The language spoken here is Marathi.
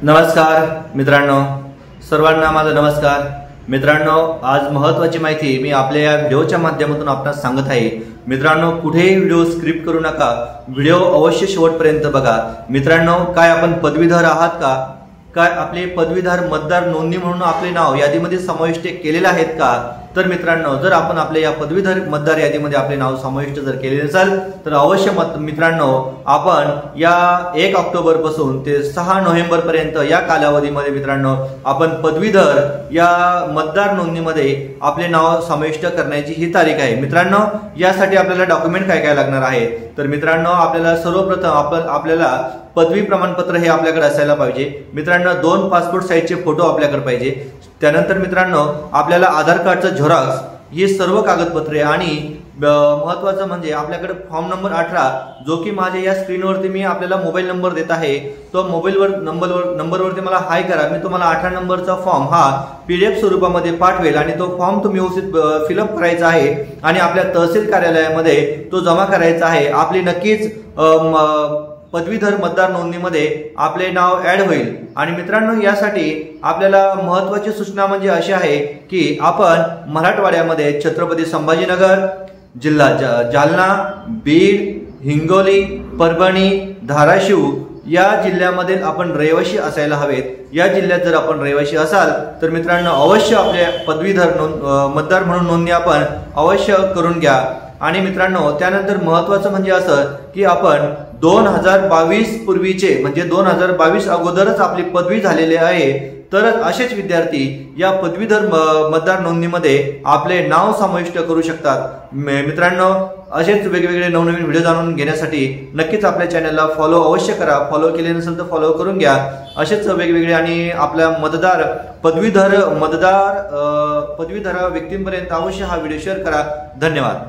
नमस्कार मित्रांनो, सर्वांना माझा नमस्कार। मित्रांनो, आज महत्त्वाची माहिती मी आपल्या या व्हिडिओच्या माध्यमातून आपणास सांगत आहे। मित्रांनो, कुठेही व्हिडिओ स्क्रिप्ट करू नका, व्हिडिओ अवश्य शेवटपर्यंत बघा। मित्रांनो, काय आपण पदवीधर आहात का? काय आपले पदवीधर मतदार नोंदणी म्हणून आपले नाव यादीमध्ये समाविष्ट केलेले आहेत का? तर मित्रांनो, जर आपण आपल्या या पदवीधर मतदार यादीमध्ये आपले नाव समाविष्ट जर केले नसेल तर अवश्य मित्रांनो, आपण या 1 ऑक्टोबर पासून ते 6 नोव्हेंबर पर्यंत या कालावधीमध्ये मित्रांनो आपण पदवीधर या मतदार नोंदणीमध्ये आपले नाव समाविष्ट करण्याची ही तारीख आहे। मित्रांनो, यासाठी आपल्याला डॉक्युमेंट काय काय लागणार आहे? तर मित्रांनो, आपल्याला सर्वप्रथम आपल्याला पदवी प्रमाणपत्र हे आपल्याकडे असायला पाहिजे। मित्रांनो, 2 पासपोर्ट साइजचे फोटो आपल्याकडे पाहिजे। त्यानंतर मित्रांनो, आपल्याला आधार कार्डचा झेरॉक्स हे सर्व कागदपत्रे आणि महत्त्वाचं म्हणजे आपल्याकडे फॉर्म नंबर 18 जो की माझ्या या स्क्रीनवरती मी आपल्याला मोबाईल नंबर देत आहे, तो मोबाईलवर नंबरवरती मला हाय करा। मी तुम्हाला 18 नंबरचा फॉर्म हा PDF स्वरूपामध्ये पाठवेल आणि तो फॉर्म तुम्ही व्यवस्थित फिलअप करायचा आहे आणि आपल्या तहसील कार्यालयामध्ये तो जमा करायचा आहे। आपली नक्कीच पदवीधर मतदार नोंदणीमध्ये आपले नाव ऍड होईल। आणि मित्रांनो, यासाठी आपल्याला महत्त्वाची सूचना म्हणजे अशी आहे की आपण मराठवाड्यामध्ये छत्रपती संभाजीनगर, जिल्हा जालना, बीड, हिंगोली, परभणी, धाराशिव या जिल्ह्यामध्ये आपण रहिवासी असायला हवेत। या जिल्ह्यात जर आपण रहिवासी असाल तर मित्रांनो, अवश्य आपल्या पदवीधर मतदार म्हणून नोंदणी आपण अवश्य करून घ्या। आणि मित्रांनो, त्यानंतर महत्त्वाचं म्हणजे असं की आपण 2022 पूर्वीचे म्हणजे 2022 अगोदरच आपली पदवी झालेली आहे, तरच असेच विद्यार्थी या पदवीधर मतदार नोंदणीमध्ये आपले नाव समाविष्ट करू शकतात। मित्रांनो, असेच वेगवेगळे नवनवीन व्हिडिओ जाणून घेण्यासाठी नक्कीच आपल्या चॅनलला फॉलो अवश्य करा। फॉलो केले नसेल तर फॉलो करून घ्या। असेच वेगवेगळे आणि आपल्या पदवीधर व्यक्तींपर्यंत अवश्य हा व्हिडिओ शेअर करा। धन्यवाद।